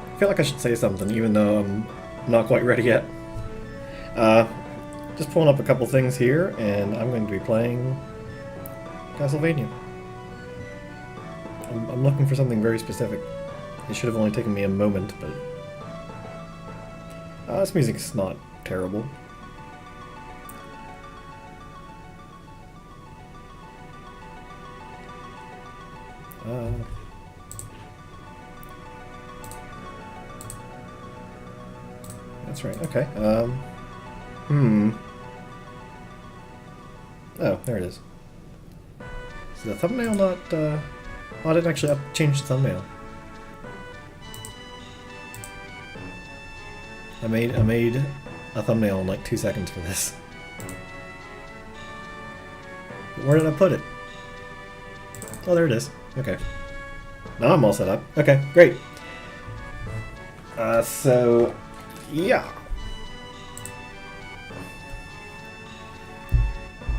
I feel like I should say something, even though I'm not quite ready yet. Just pulling up a couple things here, and I'm going to be playing Castlevania. I'm looking for something very specific. It should have only taken me a moment, but... this music's not terrible. That's right, okay. Oh, there it is. Is the thumbnail not, Oh, I didn't actually change the thumbnail. I made a thumbnail in like 2 seconds for this. But where did I put it? Oh, there it is. Okay. Now I'm all set up. Okay, great. So... yeah.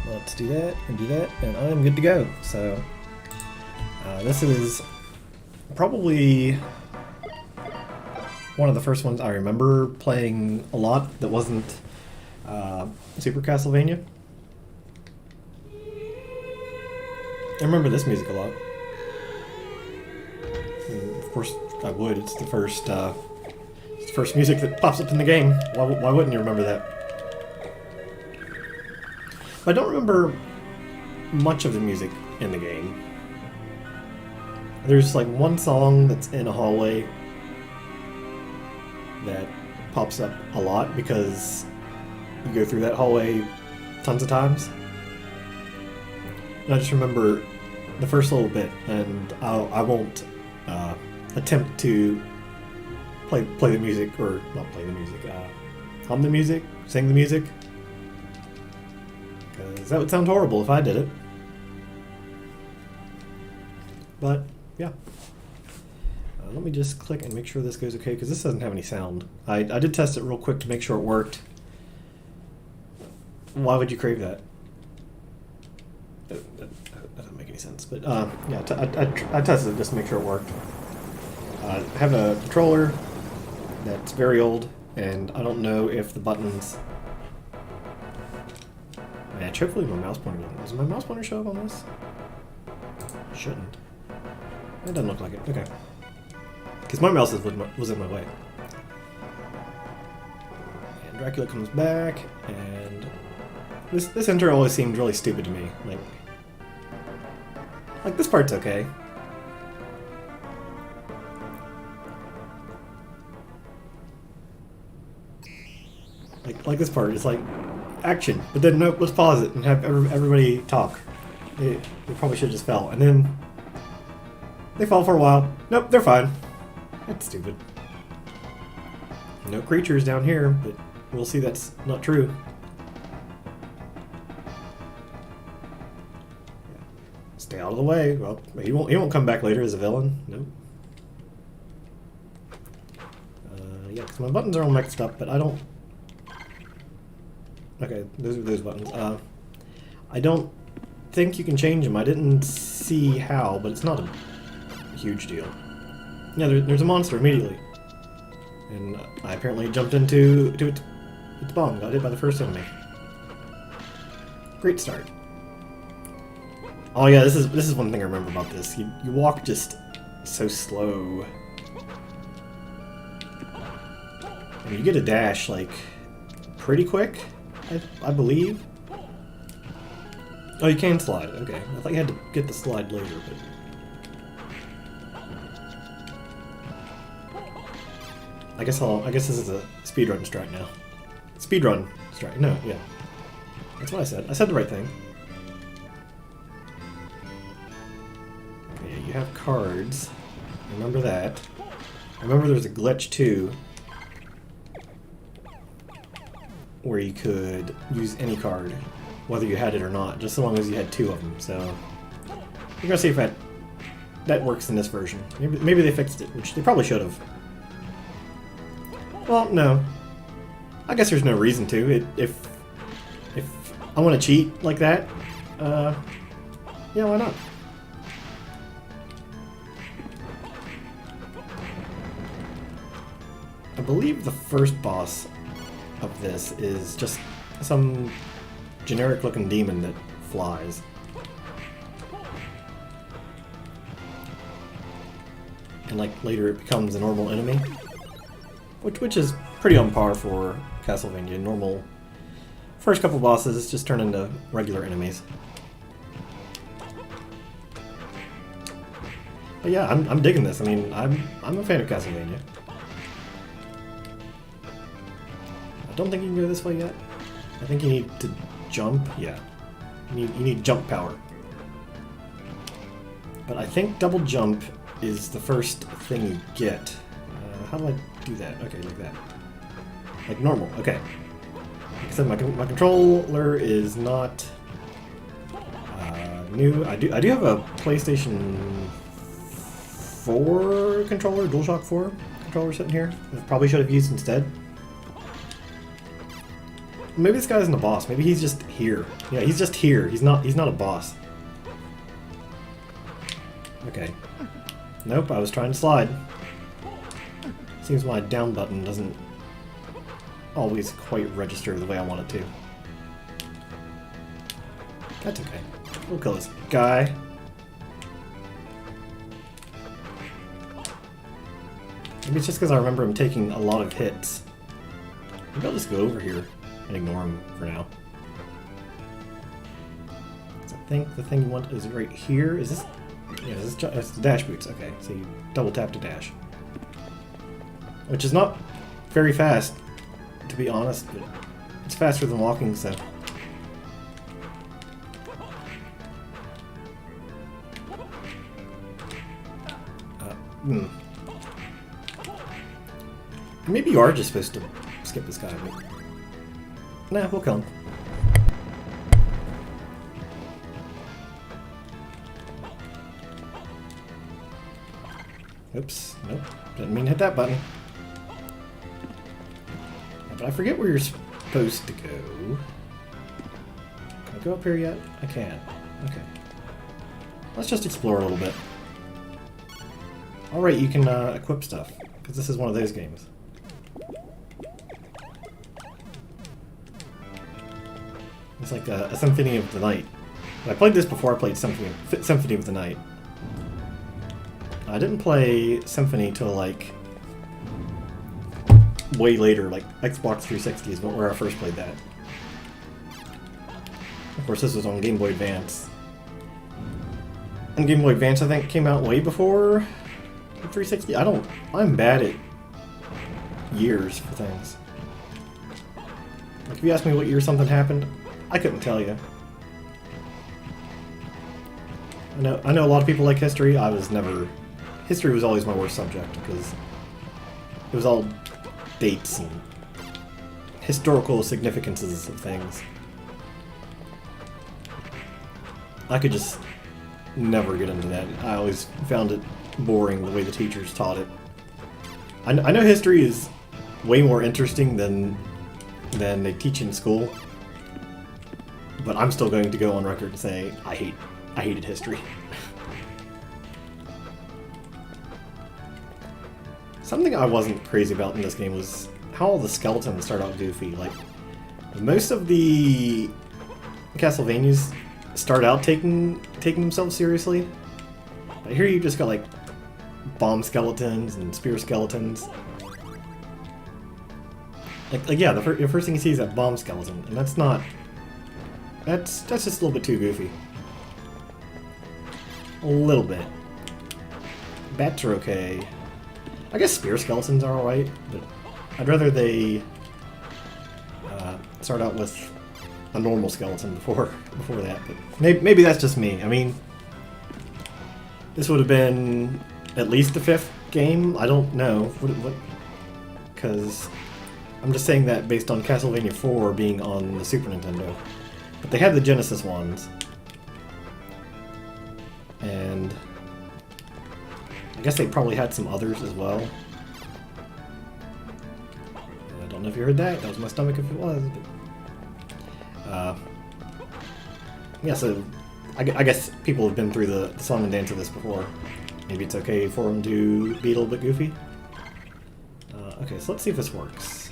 Let's do that, and I'm good to go. So, this is probably one of the first ones I remember playing a lot that wasn't Super Castlevania. I remember this music a lot. And of course, I would. It's the first music that pops up in the game. Why wouldn't you remember that? I don't remember much of the music in the game. There's like one song that's in a hallway that pops up a lot because you go through that hallway tons of times. And I just remember the first little bit, and I won't attempt to play the music, or not play the music, hum the music, sing the music. Because that would sound horrible if I did it. But, yeah. Let me just click and make sure this goes okay, because this doesn't have any sound. I did test it real quick to make sure it worked. Why would you crave that? That doesn't make any sense. But, yeah, I tested it just to make sure it worked. I have a controller that's very old, and I don't know if the buttons... Match. Hopefully my mouse pointer doesn't. Does my mouse pointer show up on this? Shouldn't. It doesn't look like it. Okay. Because my mouse was in my way. And Dracula comes back, and this intro always seemed really stupid to me. Like this part's okay. Like this part is like action, but then nope, let's pause it and have everybody talk. They probably should have just fell, and then they fall for a while. Nope, they're fine. That's stupid. No creatures down here, but we'll see that's not true. Yeah. Stay out of the way. Well, he won't come back later as a villain. Nope. Yeah, because my buttons are all mixed up, but I don't... Okay, those are those buttons. I don't think you can change them. I didn't see how, but it's not a huge deal. Yeah, there's a monster immediately. And I apparently jumped into its bomb, got hit by the first enemy. Great start. Oh yeah, this is one thing I remember about this. You walk just so slow. And you get a dash, like, pretty quick, I believe. Oh, you can slide. Okay, I thought you had to get the slide later, but... I guess this is a speedrun strat now. Speedrun strat. No, yeah. That's what I said. I said the right thing. Okay, you have cards. Remember that. Remember there's a glitch too, where you could use any card, whether you had it or not, just so long as you had 2 of them. So we're gonna see if that works in this version. Maybe they fixed it, which they probably should have. Well, no. I guess there's no reason to. If I want to cheat like that, yeah, why not? I believe the first boss of this is just some generic-looking demon that flies. And like later it becomes a normal enemy. Which is pretty on par for Castlevania. Normal first couple bosses just turn into regular enemies. But yeah, I'm digging this. I mean, I'm a fan of Castlevania. I don't think you can go this way yet. I think you need to jump. Yeah, you need jump power. But I think double jump is the first thing you get. How do I do that? Okay, like that. Like normal, okay. Like I said, my controller is not new. I do have a PlayStation 4 controller, DualShock 4 controller sitting here. That I probably should have used instead. Maybe this guy isn't a boss. Maybe he's just here. Yeah, he's just here. He's not a boss. Okay. Nope, I was trying to slide. Seems my down button doesn't always quite register the way I want it to. That's okay. We'll kill this guy. Maybe it's just because I remember him taking a lot of hits. Maybe I'll just go over here and ignore him for now. So I think the thing you want is right here. Is this? Yeah, it's the dash boots. Okay, so you double tap to dash. Which is not very fast, to be honest, but it's faster than walking, so... Maybe you are just supposed to skip this guy, but... Nah, we'll kill him. Oops, nope, didn't mean to hit that button. But I forget where you're supposed to go. Can I go up here yet? I can't. Okay. Let's just explore a little bit. Alright, you can equip stuff, because this is one of those games. It's like a Symphony of the Night. I played this before I played Symphony of the Night. I didn't play Symphony till like way later, like Xbox 360 is where I first played that. Of course, this was on Game Boy Advance. And Game Boy Advance, I think, came out way before 360. I'm bad at years for things. Like, if you ask me what year something happened, I couldn't tell you. I know a lot of people like history. History was always my worst subject, because it was all dates and historical significances of things. I could just never get into that. I always found it boring the way the teachers taught it. I know history is way more interesting than they teach in school, but I'm still going to go on record and say I hated history. Something I wasn't crazy about in this game was how all the skeletons start out goofy. Like, most of the Castlevanias start out taking themselves seriously. But here you just got like bomb skeletons and spear skeletons. Like yeah, the first thing you see is that bomb skeleton, and that's not That's just a little bit too goofy. A little bit. Bats are okay. I guess spear skeletons are alright, but I'd rather they start out with a normal skeleton before that. But maybe that's just me. I mean, this would have been at least the 5th game. I don't know what, because I'm just saying that based on Castlevania 4 being on the Super Nintendo. But they had the Genesis ones, and I guess they probably had some others as well. I don't know if you heard that. That was my stomach if it was. But, yeah, so I guess people have been through the song and dance of this before. Maybe it's okay for them to be a little bit goofy. Okay, so let's see if this works.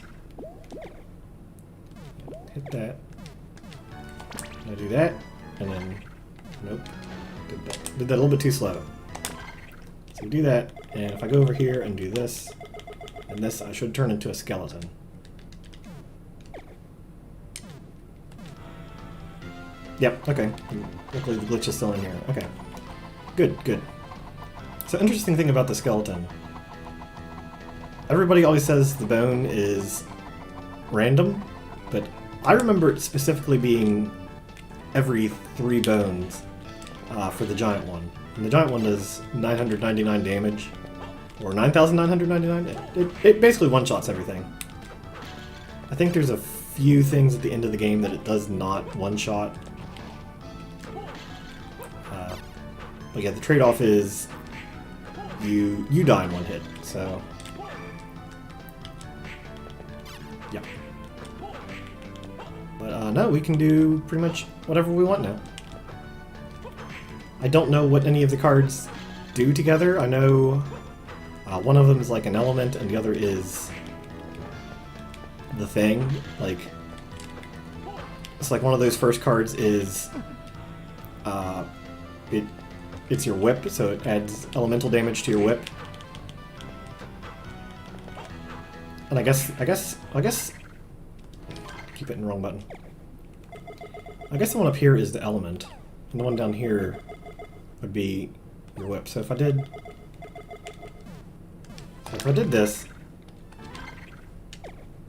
Hit that. Now do that, and then nope. Did that a little bit too slow. So we do that, and if I go over here and do this, and this, I should turn into a skeleton. Yep, okay. Luckily the glitch is still in here. Okay. Good, good. So interesting thing about the skeleton. Everybody always says the bone is random, but I remember it specifically being every 3 bones for the giant one. And the giant one does 999 damage, or 9,999. It basically one-shots everything. I think there's a few things at the end of the game that it does not one-shot. But yeah, the trade-off is you die in 1 hit, so yeah. But no, we can do pretty much whatever we want now. I don't know what any of the cards do together. I know one of them is like an element and the other is the thing. Like, it's like one of those first cards is it's your whip, so it adds elemental damage to your whip. And I guess keep hitting the wrong button. I guess the one up here is the element, and the one down here would be your whip. So if I did this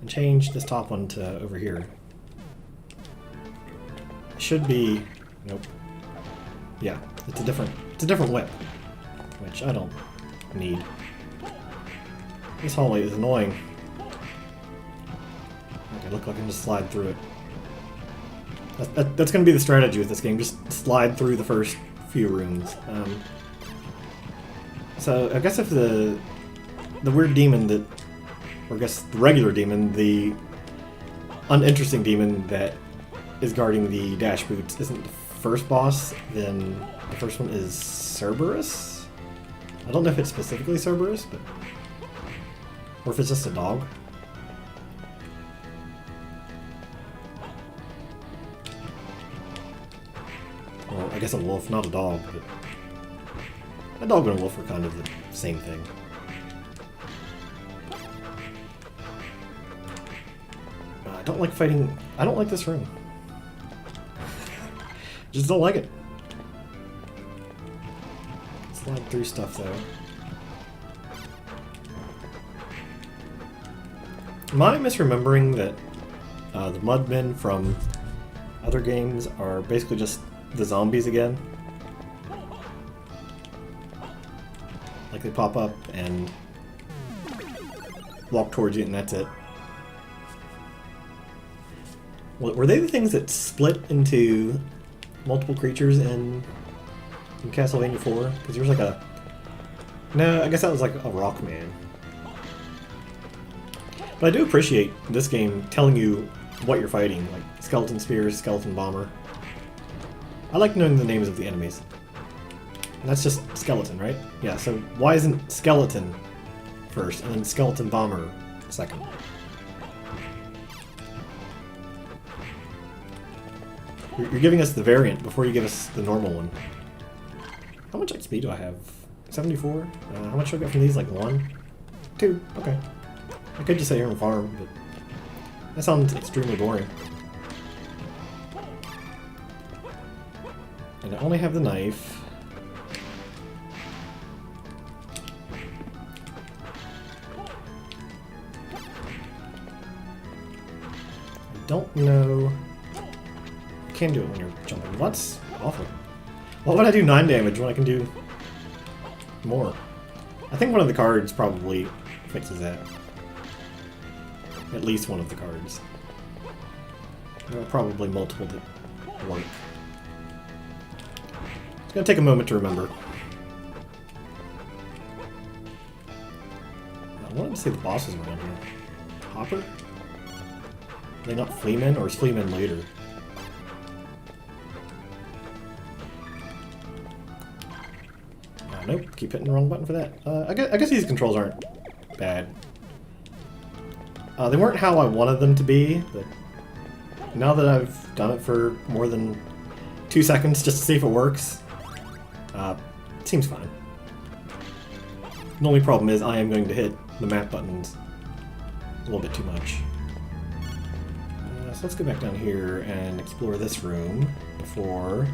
and change this top one to over here, it should be, nope. Yeah, it's a different whip, which I don't need. This hallway is annoying. Okay, look like I can just slide through it. That's going to be the strategy with this game, just slide through the first few rooms. So I guess if the weird demon that, or I guess the regular demon, the uninteresting demon that is guarding the dash boots isn't the first boss, then the first one is Cerberus? I don't know if it's specifically Cerberus, but... or if it's just a dog. Well, I guess a wolf, not a dog, but... a dog and a wolf are kind of the same thing. I don't like fighting... I don't like this room. Just don't like it. Slide through stuff though. Am I misremembering that the mudmen from other games are basically just the zombies again? Like they pop up and walk towards you and that's it. Were they the things that split into multiple creatures in Castlevania 4? Because there was like a... no, I guess that was like a rock man. But I do appreciate this game telling you what you're fighting, like skeleton spears, skeleton bomber. I like knowing the names of the enemies. And that's just skeleton, right? Yeah, so why isn't skeleton first and then skeleton bomber second? You're giving us the variant before you give us the normal one. How much XP do I have? 74? How much do I get from these? Like 1? 2? Okay. I could just sit here and farm, but that sounds extremely boring. And I only have the knife. I don't know. You can do it when you're jumping. That's awful. Why would I do 9 damage when I can do more? I think one of the cards probably fixes that. At least one of the cards. There are probably multiple that work. It's gonna take a moment to remember. I wanted to say the bosses were around here. Hopper? Are they not Fleamen, or is Fleamen later? Nope, keep hitting the wrong button for that. I guess these controls aren't bad. They weren't how I wanted them to be, but now that I've done it for more than 2 seconds just to see if it works, it seems fine. The only problem is I am going to hit the map buttons a little bit too much. So let's go back down here and explore this room before...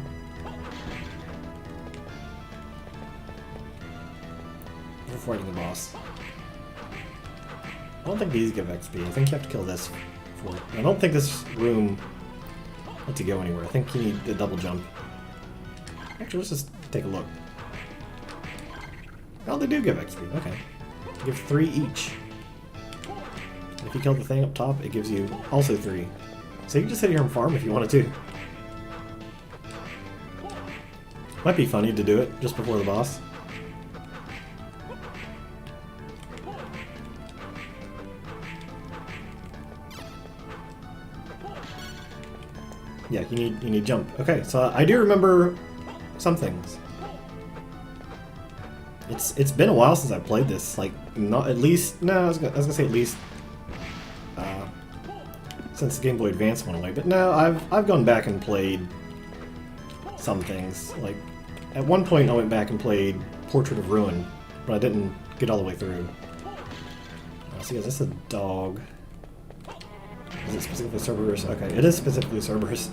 fighting the boss. I don't think these give XP. I think you have to kill this for it. I don't think this room lets you go anywhere. I think you need the double jump. Actually, let's just take a look. Oh, they do give XP. Okay. Give 3 each. And if you kill the thing up top, it gives you also 3. So you can just sit here and farm if you wanted to. Might be funny to do it just before the boss. Yeah, you need jump. Okay, so I do remember some things. It's been a while since I played this. Like, not at least. No, I was gonna say at least since the Game Boy Advance went away. But no, I've gone back and played some things. Like at one point, I went back and played Portrait of Ruin, but I didn't get all the way through. See, is this a dog? Is it specifically Cerberus? Okay, it is specifically Cerberus.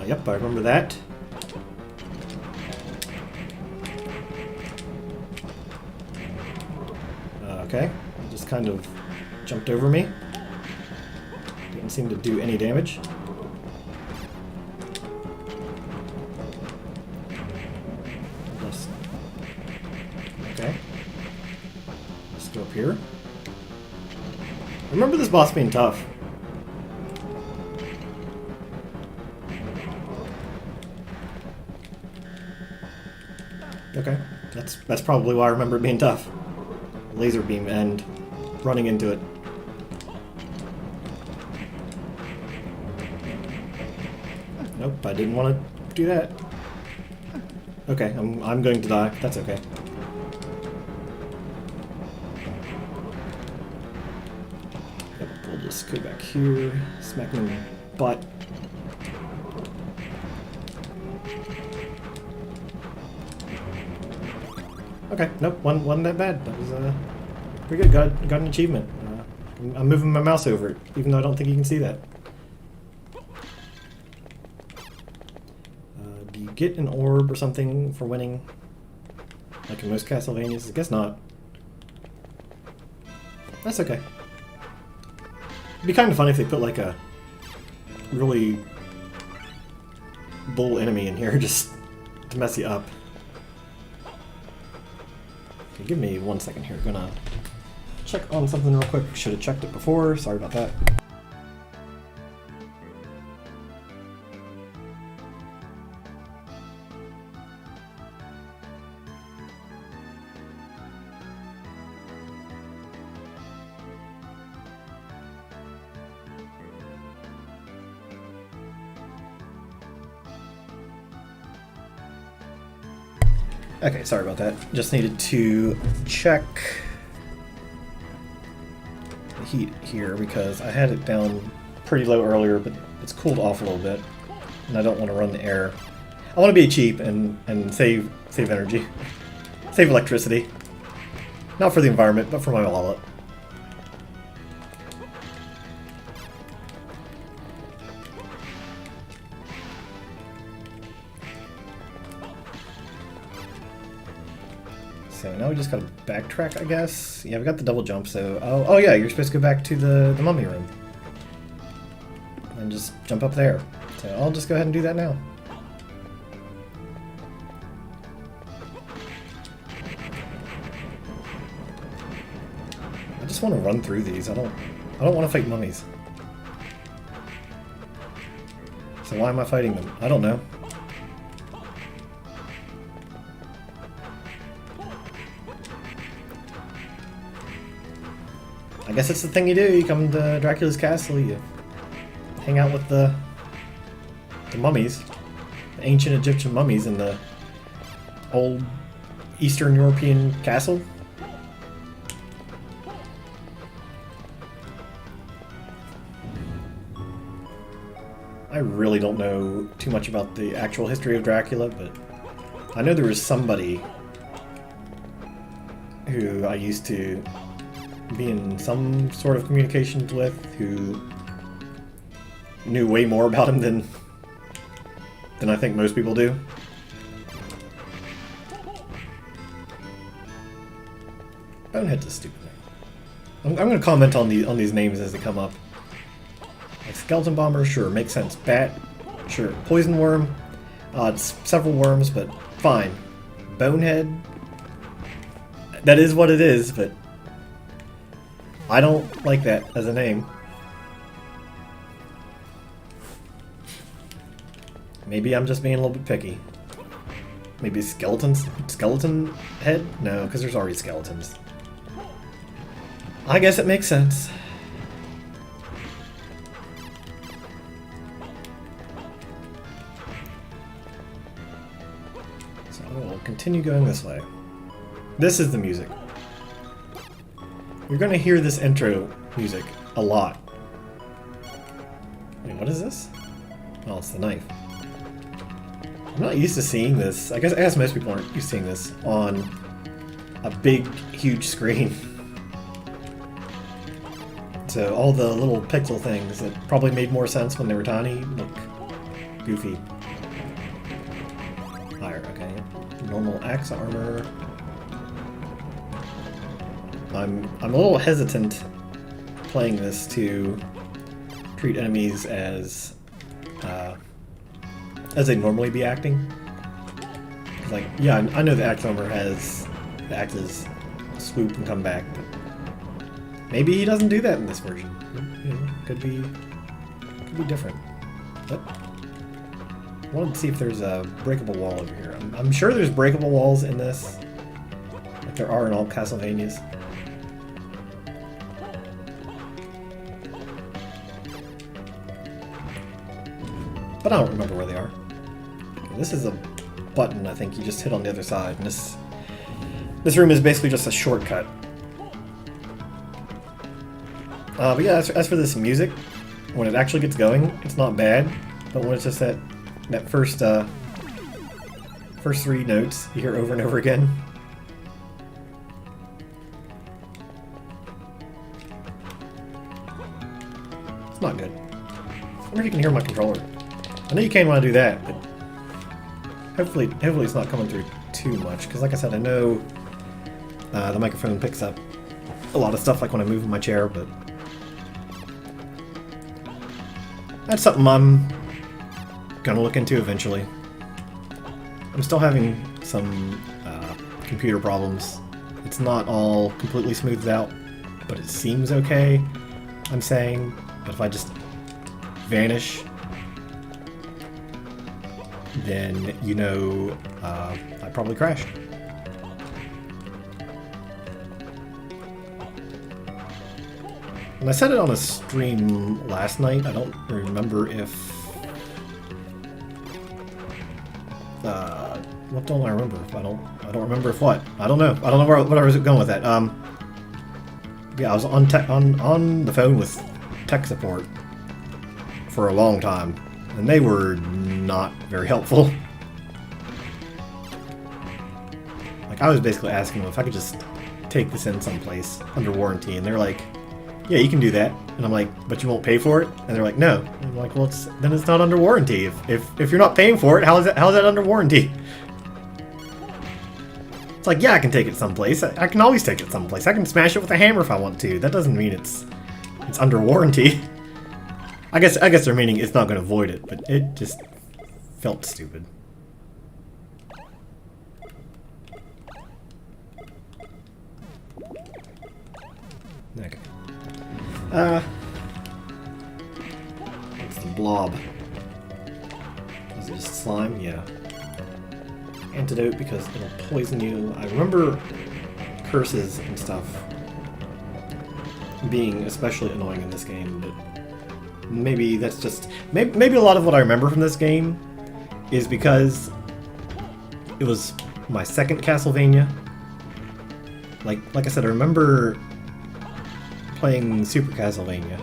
Yep, I remember that. Okay, it just kind of jumped over me. Didn't seem to do any damage. Okay. Let's go up here. I remember this boss being tough. Okay, that's probably why I remember it being tough. Laser beam and running into it. Nope, I didn't want to do that. Okay, I'm going to die. That's okay. Yep, we'll just go back here, smack him in the butt. Okay, nope, wasn't that bad. That was pretty good. Got an achievement. I'm moving my mouse over it, even though I don't think you can see that. Do you get an orb or something for winning? Like in most Castlevanias? I guess not. That's okay. It'd be kind of funny if they put like a really bull enemy in here just to mess you up. Okay, give me 1 second here. I'm gonna check on something real quick. Should have checked it before. Sorry about that. Okay, sorry about that. Just needed to check the heat here because I had it down pretty low earlier, but it's cooled off a little bit, and I don't want to run the air. I want to be cheap and save energy, save electricity. Not for the environment, but for my wallet. So now we just gotta backtrack, I guess. Yeah, we got the double jump, so... Oh yeah, you're supposed to go back to the mummy room. And just jump up there. So I'll just go ahead and do that now. I just want to run through these. I don't want to fight mummies. So why am I fighting them? I don't know. I guess it's the thing you do. You come to Dracula's castle, you hang out with the mummies, the ancient Egyptian mummies in the old Eastern European castle. I really don't know too much about the actual history of Dracula, but I know there was somebody who I used to be in some sort of communications with who knew way more about him than I think most people do. Bonehead's a stupid name. I'm going to comment on these names as they come up. Like skeleton bomber, sure, makes sense. Bat, sure. Poison worm, it's several worms, but fine. Bonehead, that is what it is, but I don't like that as a name. Maybe I'm just being a little bit picky. Maybe skeleton head? No, because there's already skeletons. I guess it makes sense. So I will continue going this way. This is the music. You're gonna hear this intro music a lot. Wait, what is this? Oh, it's the knife. I'm not used to seeing this. I guess most people aren't used to seeing this on a big, huge screen. So all the little pixel things that probably made more sense when they were tiny look goofy. Higher, okay. Normal axe armor. I'm a little hesitant playing this to treat enemies as they normally be acting. Like, yeah, I know the axe armor has the axes swoop and come back, but maybe he doesn't do that in this version. You know, could be different. But I wanted to see if there's a breakable wall over here. I'm sure there's breakable walls in this, like there are in all Castlevanias. But I don't remember where they are. Okay, this is a button I think you just hit on the other side, and this room is basically just a shortcut. But yeah, as for this music, when it actually gets going, it's not bad. But when it's just that first three notes you hear over and over again. It's not good. I wonder if you can hear my controller. I know you can when I do that, but hopefully it's not coming through too much, because like I said, I know the microphone picks up a lot of stuff like when I move in my chair, but that's something I'm gonna look into eventually. I'm still having some computer problems. It's not all completely smoothed out, but it seems okay, I'm saying. But if I just vanish, then you know I probably crashed. And I said it on a stream last night. I don't remember if what don't I remember? I don't remember if what. I don't know. I don't know where I was going with that. Yeah, I was on the phone with tech support for a long time, and they were not very helpful. Like, I was basically asking them if I could just take this in someplace under warranty, and they're like, yeah, you can do that. And I'm like, but you won't pay for it? And they're like, no. And I'm like, well, then it's not under warranty. If you're not paying for it, how is that under warranty? It's like, yeah, I can take it someplace. I can always take it someplace. I can smash it with a hammer if I want to. That doesn't mean it's under warranty. I guess they're meaning it's not going to void it, but it just felt stupid. Okay. What's the blob? Is it just slime? Yeah. Antidote because it'll poison you. I remember curses and stuff being especially annoying in this game, but maybe that's just... Maybe a lot of what I remember from this game is because it was my second Castlevania. Like I said, I remember playing Super Castlevania.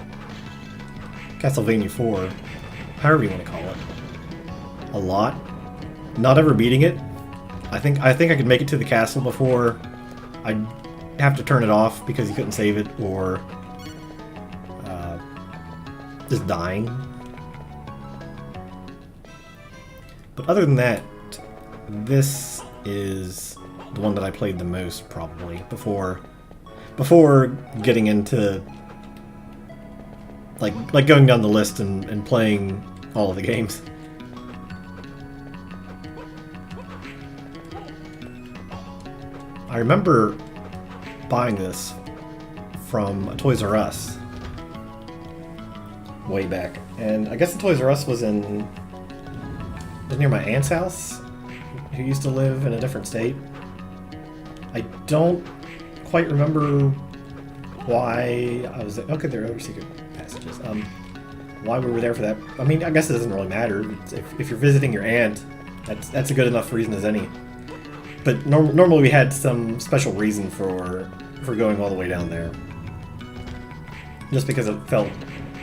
Castlevania 4, however you want to call it. A lot. Not ever beating it. I think I could make it to the castle before I'd have to turn it off because you couldn't save it, or just dying. But other than that, this is the one that I played the most, probably, before getting into like going down the list and playing all of the games. I remember buying this from a Toys R Us way back, and I guess the Toys R Us was near my aunt's house, who used to live in a different state. I don't quite remember why I was there. Okay, there are other secret passages. Why we were there for that? I mean, I guess it doesn't really matter. If you're visiting your aunt, that's a good enough reason as any. But normally we had some special reason for going all the way down there. Just because it felt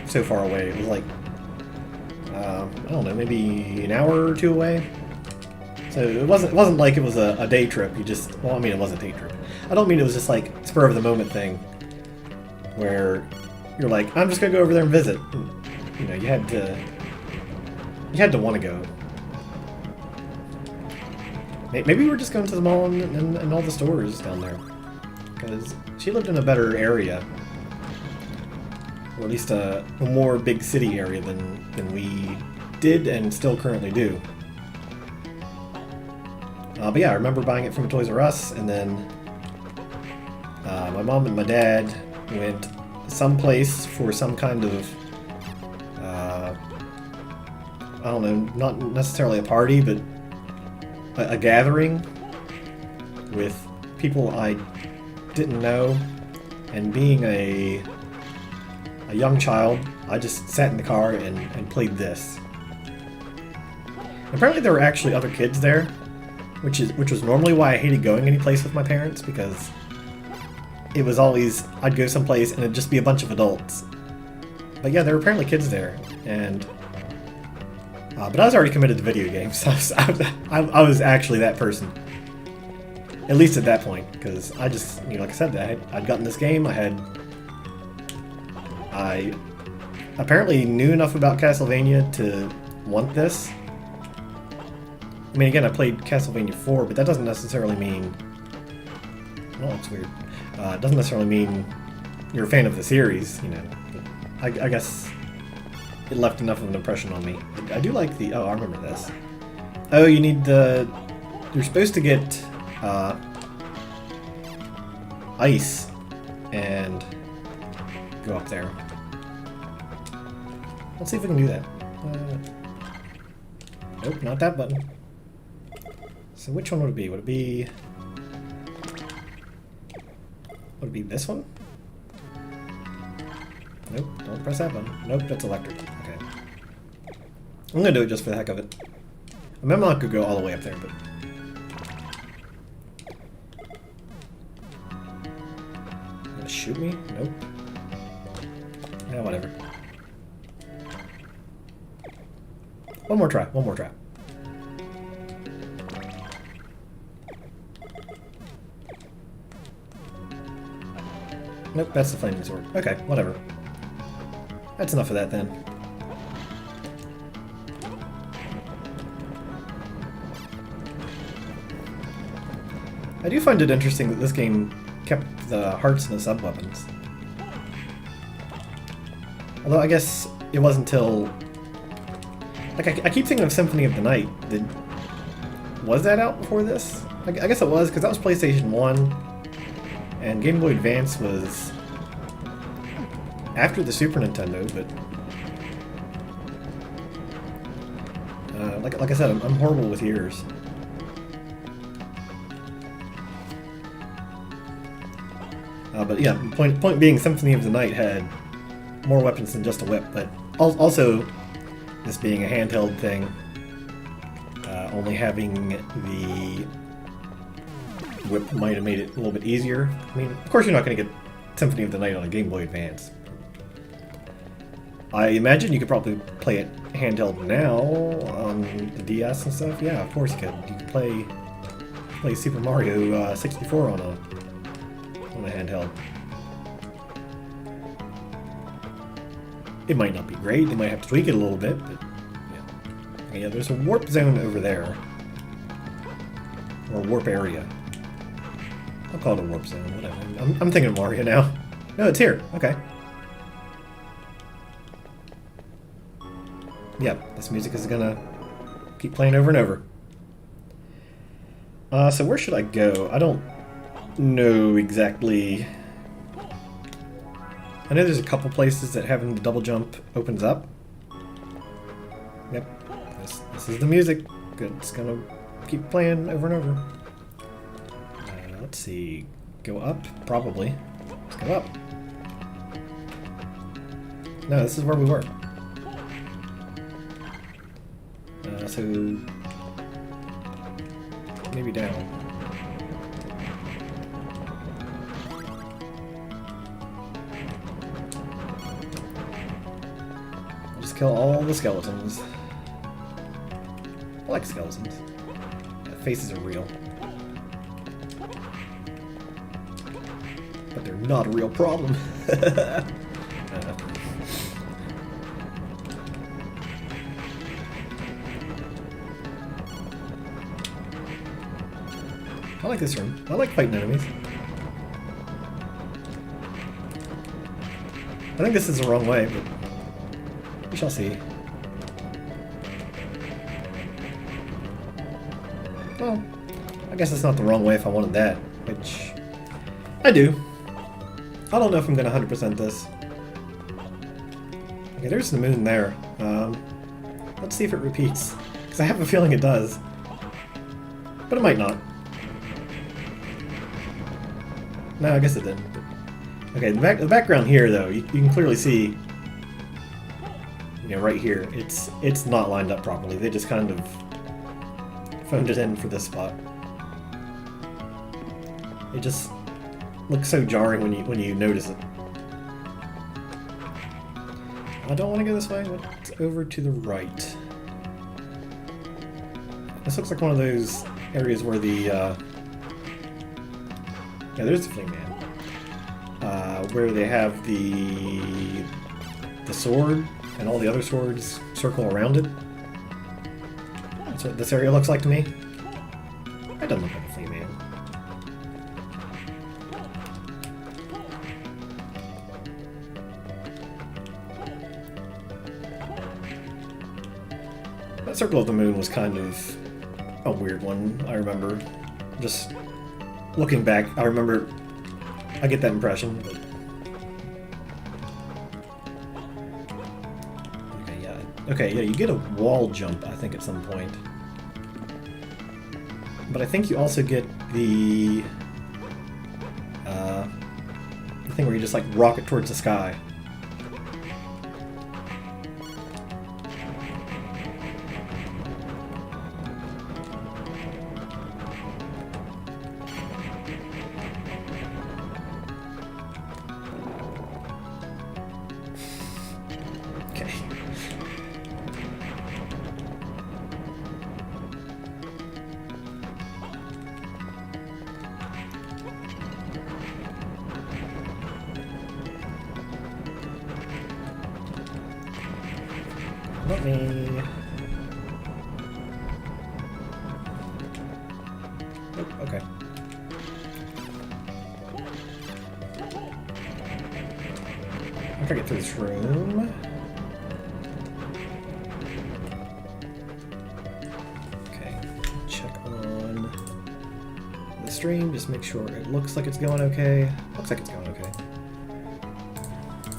so far away. It was like, I don't know, maybe an hour or two away. So it wasn't like it was a day trip. Well, I mean, it was a day trip. I don't mean it was just like spur of the moment thing, where you're like, I'm just gonna go over there and visit. And, you know, you had to want to go. Maybe we're just going to the mall and all the stores down there. Because she lived in a better area. Or at least a more big city area than we did and still currently do. But yeah, I remember buying it from Toys R Us, and then my mom and my dad went someplace for some kind of, I don't know, not necessarily a party, but a gathering with people I didn't know, and being a young child, I just sat in the car and played this. Apparently there were actually other kids there, which was normally why I hated going any place with my parents, because it was always, I'd go someplace and it'd just be a bunch of adults. But yeah, there were apparently kids there, and but I was already committed to video games, so I was actually that person. At least at that point, because I just, you know, like I said, I'd gotten this game, I apparently knew enough about Castlevania to want this. I mean, again, I played Castlevania 4, but that doesn't necessarily mean... Well, it's weird. It doesn't necessarily mean you're a fan of the series, you know. I guess it left enough of an impression on me. I do like the... Oh, I remember this. Oh, you need the... You're supposed to get ice and go up there. Let's see if we can do that. Nope, not that button. So which one would it be? Would it be... Would it be this one? Nope, don't press that button. Nope, that's electric. Okay. I'm gonna do it just for the heck of it. I mean, I'm not gonna go all the way up there, but... Gonna shoot me? Nope. Yeah, whatever. One more try, one more try. Nope, that's the flaming sword. Okay, whatever. That's enough of that then. I do find it interesting that this game kept the hearts and the sub-weapons. Although I guess it wasn't until... Like, I keep thinking of Symphony of the Night. Was that out before this? I guess it was, because that was PlayStation 1. And Game Boy Advance was after the Super Nintendo, but... like I said, I'm horrible with years. But yeah, point being, Symphony of the Night had more weapons than just a whip, but also, this being a handheld thing, only having the whip might have made it a little bit easier. I mean, of course you're not going to get Symphony of the Night on a Game Boy Advance. I imagine you could probably play it handheld now on the DS and stuff. Yeah, of course you could. You could play Super Mario 64 on a handheld. It might not be great. They might have to tweak it a little bit, but yeah. Okay, yeah, there's a warp zone over there, or a warp area. I'll call it a warp zone. Whatever. I'm thinking of Mario now. No, it's here. Okay. Yeah, this music is gonna keep playing over and over. So where should I go? I don't know exactly. I know there's a couple places that having the double jump opens up. Yep, this is the music. Good, it's gonna keep playing over and over. Let's see, go up? Probably. Let's go up. No, this is where we were. So maybe down. I'll just kill all the skeletons. I like skeletons. Yeah, faces are real. But they're not a real problem. I like this room. I like fighting enemies. I think this is the wrong way, but we shall see. Well, I guess it's not the wrong way if I wanted that, which I do. I don't know if I'm going to 100% this. Okay, there's the moon there. Let's see if it repeats, because I have a feeling it does. But it might not. No, I guess it didn't. Okay, the background here, though, you can clearly see, right here, it's not lined up properly. They just kind of phoned it in for this spot. It just looks so jarring when you notice it. I don't want to go this way. Let's over to the right. This looks like one of those areas where the yeah, there's the Flame Man. Where they have the sword and all the other swords circle around it. That's what this area looks like to me. That doesn't look like a Flame Man. That Circle of the Moon was kind of a weird one, I remember. Just looking back, I remember I get that impression. But... Okay, yeah, you get a wall jump, I think, at some point. But I think you also get the thing where you just, like, rocket towards the sky. Let me... Oh, okay. try to get through this room. Okay, check on the stream, just make sure it looks like it's going okay. Looks like it's going okay.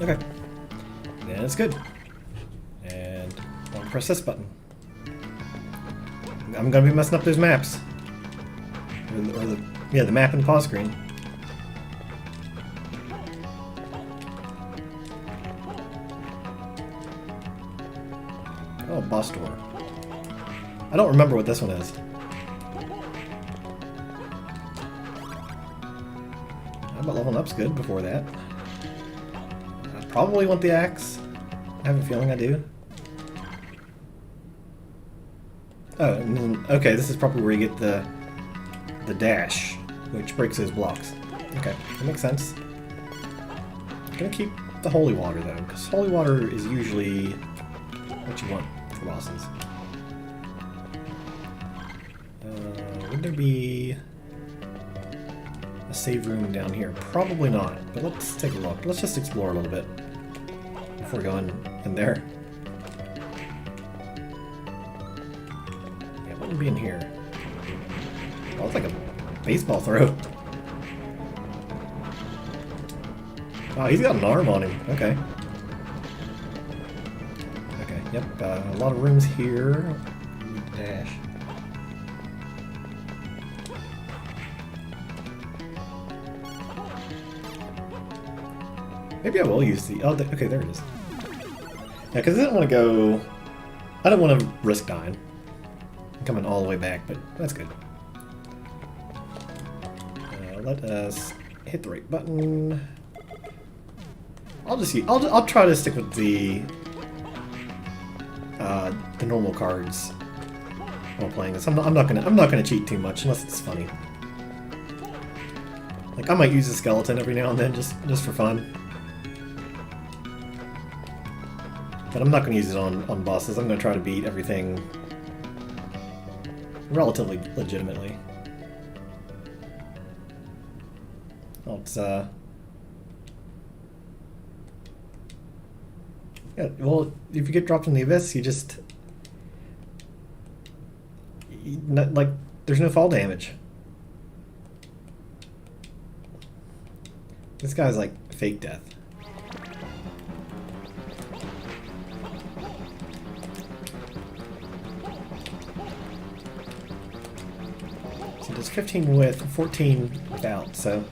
Okay. Then it's good. And I'll press this button. I'm gonna be messing up those maps. Yeah, the map and the pause screen. Oh, boss door. I don't remember what this one is. How about leveling up's good before that? I probably want the axe. I have a feeling I do. Oh, and then, okay, this is probably where you get the dash, which breaks those blocks. Okay, that makes sense. I'm gonna keep the holy water though, because holy water is usually what you want for bosses. Would there be a save room down here? Probably not, but let's take a look. Let's just explore a little bit before going in there. Yeah, it wouldn't be in here. Oh, it's like a baseball throw. Oh, he's got an arm on him. Okay. Okay, yep. A lot of rooms here. Dash. Maybe I will use the... Oh, okay, there it is. Yeah, because I didn't want to go... I don't want to risk dying. I'm coming all the way back, but that's good. Let us hit the right button. I'll try to stick with the normal cards while playing this. I'm not gonna cheat too much unless it's funny. Like I might use a skeleton every now and then just for fun. But I'm not gonna use it on bosses. I'm gonna try to beat everything relatively legitimately. Oh, it's yeah, well, if you get dropped in the abyss, you just... like, there's no fall damage. This guy's like fake death. So there's 15 with, 14 without, so...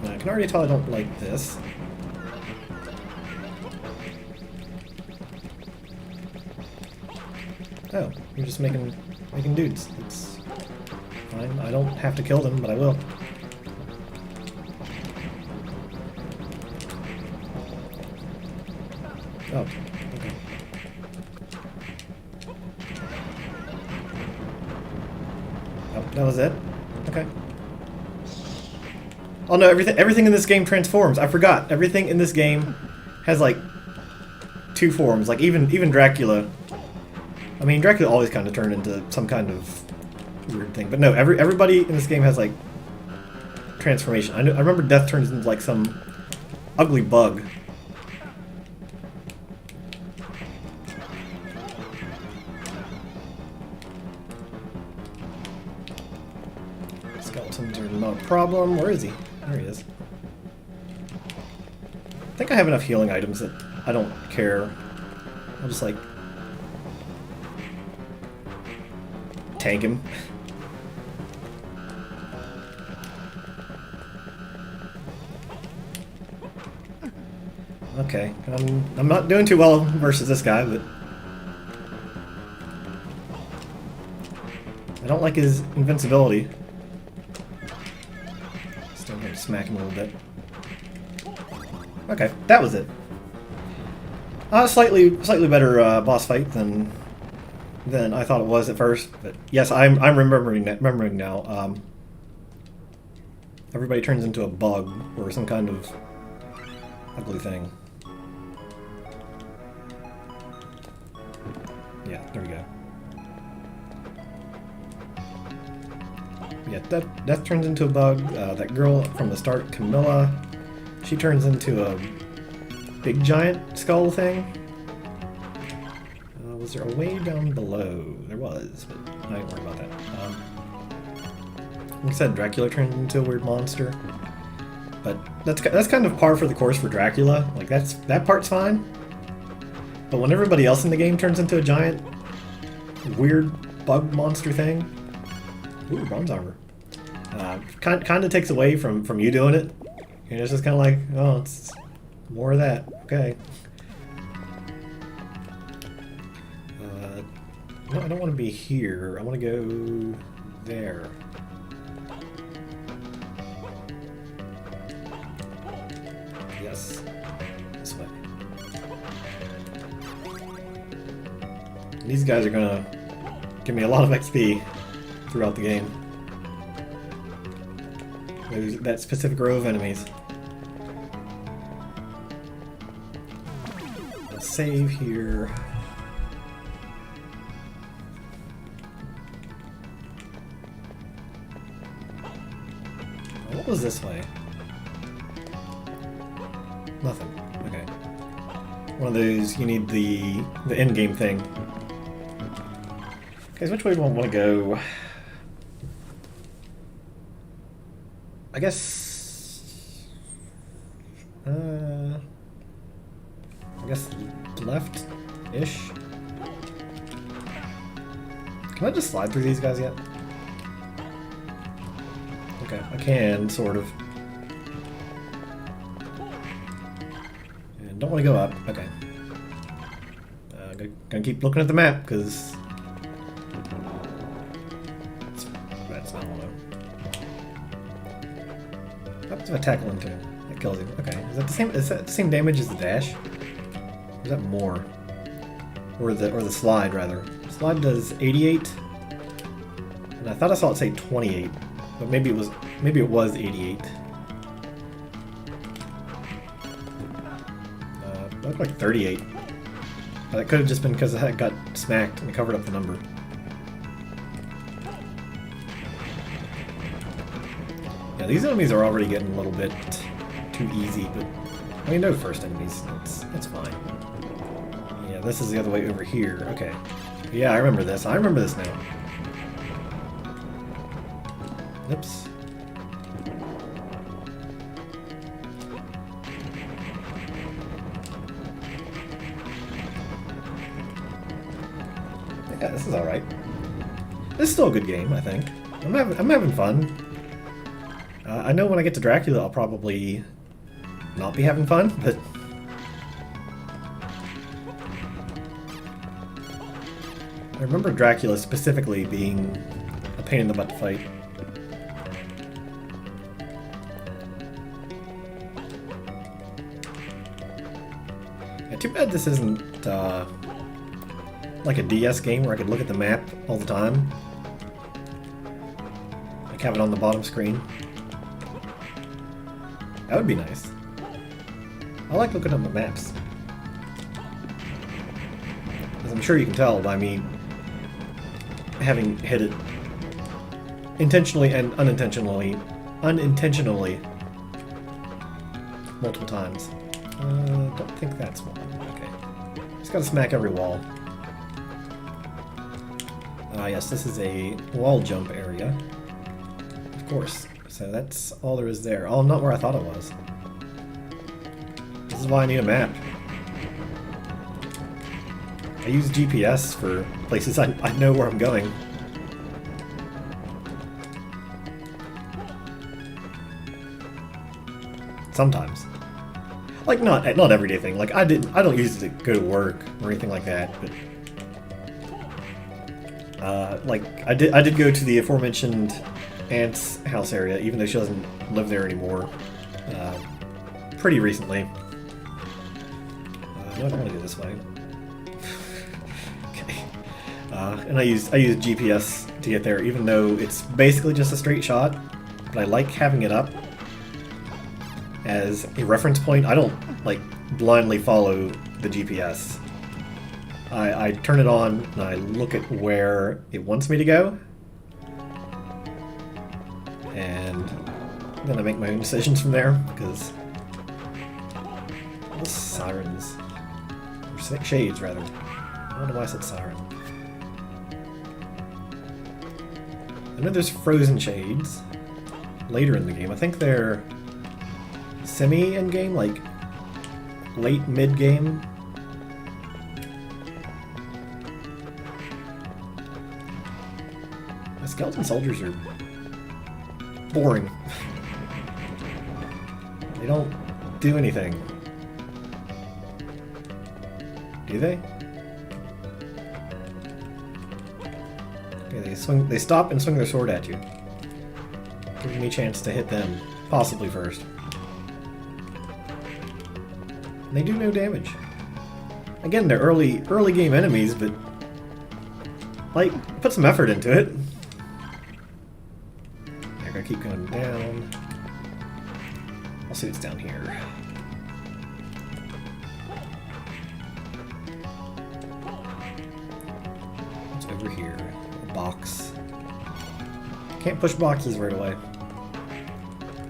I can already tell I don't like this. Oh, you're just making dudes. It's fine. I don't have to kill them, but I will. Oh, okay. Oh, that was it? Okay. Oh no, everything in this game transforms. I forgot. Everything in this game has like 2 forms. Like even Dracula. I mean, Dracula always kind of turned into some kind of weird thing. But no, everybody in this game has like transformation. I remember Death turns into like some ugly bug. Skeletons are not a problem. Where is he? There he is. I think I have enough healing items that I don't care. I'll just like tank him. Okay, I'm not doing too well versus this guy, but I don't like his invincibility. Still gonna smack him a little bit. Okay, that was it. Slightly better boss fight than I thought it was at first. But yes, I'm remembering now. Everybody turns into a bug or some kind of ugly thing. Yeah, there we go. Yeah, Death turns into a bug. That girl from the start, Camilla, she turns into a big giant skull thing. Was there a way down below? There was, but I ain't worried about that. Like I said, Dracula turned into a weird monster. But that's kind of par for the course for Dracula. Like that part's fine. But when everybody else in the game turns into a giant weird bug monster thing, ooh, bronze armor. Kind of takes away from you doing it. And it's just kind of like, oh, it's more of that. Okay. No, I don't want to be here. I want to go there. Yes. This way. These guys are gonna give me a lot of XP throughout the game. There's that specific row of enemies. I'll save here. What was this way? Nothing. Okay. One of those, you need the end game thing. Okay, so which way do I want to go? I guess... I guess left-ish? Can I just slide through these guys yet? Okay, I can, sort of. And don't want to go up. Okay. Gonna keep looking at the map, because... That's not one. If I tackle into him, that kills him. Okay. Is that the same damage as the dash? Or is that more? Or the slide, rather. Slide does 88. And I thought I saw it say 28. But maybe it was 88. It looked like 38. But that could have just been because I got smacked and it covered up the number. Yeah, these enemies are already getting a little bit too easy, but I mean, they're the first enemies. That's fine. Yeah, this is the other way over here. Okay. Yeah, I remember this. I remember this now. Oops. Yeah, this is alright. This is still a good game, I think. I'm having fun. I know when I get to Dracula, I'll probably not be having fun, but... I remember Dracula specifically being a pain in the butt to fight. Too bad this isn't like a DS game where I could look at the map all the time. Like have it on the bottom screen. That would be nice. I like looking at the maps. As I'm sure you can tell by me having hit it intentionally and unintentionally multiple times. Don't think that's one. Okay. Just gotta smack every wall. Yes, this is a wall jump area. Of course. So that's all there is there. Oh, not where I thought it was. This is why I need a map. I use GPS for places I know where I'm going. Like not everyday thing. Like I don't use it to go to work or anything like that. But like I did go to the aforementioned aunt's house area, even though she doesn't live there anymore. Pretty recently. No, I don't want to go this way. Okay. And I use GPS to get there, even though it's basically just a straight shot. But I like having it up as a reference point. I don't like blindly follow the GPS. I turn it on and I look at where it wants me to go. and then I make my own decisions from there, because all the sirens, or shades rather. I don't know why I said siren. I know there's frozen shades later in the game. I think they're semi-end game, like late mid-game. The skeleton soldiers are boring. They don't do anything. Do they? Okay, they stop and swing their sword at you, giving me a chance to hit them, possibly first. And they do no damage. Again, they're early game enemies, but like, put some effort into it. I gotta keep going down. I'll see what's down here. What's over here? A box. Can't push boxes right away.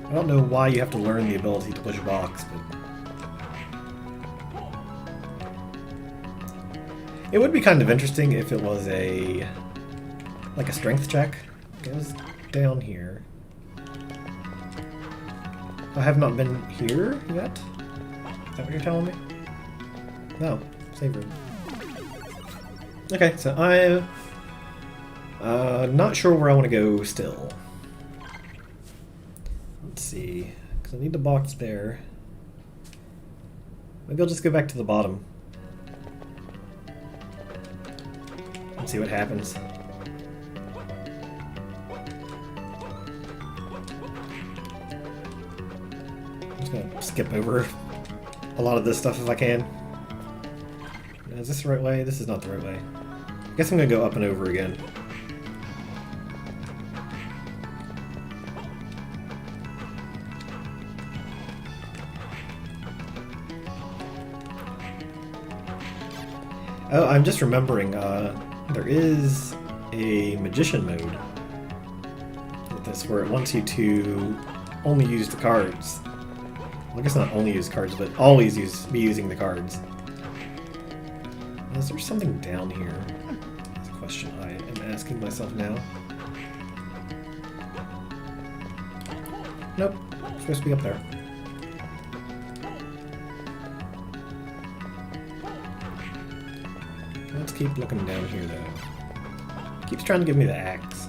I don't know why you have to learn the ability to push a box, but it would be kind of interesting if it was like a strength check. It was down here. I have not been here yet? Is that what you're telling me? No. Save room. Okay, so I'm not sure where I want to go still. Let's see. Because I need the box there. Maybe I'll just go back to the bottom. And see what happens. I'm just gonna skip over a lot of this stuff if I can. Is this the right way? This is not the right way. I guess I'm gonna go up and over again. Oh, I'm just remembering, there is a magician mode with this where it wants you to only use the cards. Well, I guess not only use cards, but always be using the cards. Is there something down here? That's a question I am asking myself now. Nope, it's supposed to be up there. Let's keep looking down here, though. Keeps trying to give me the axe.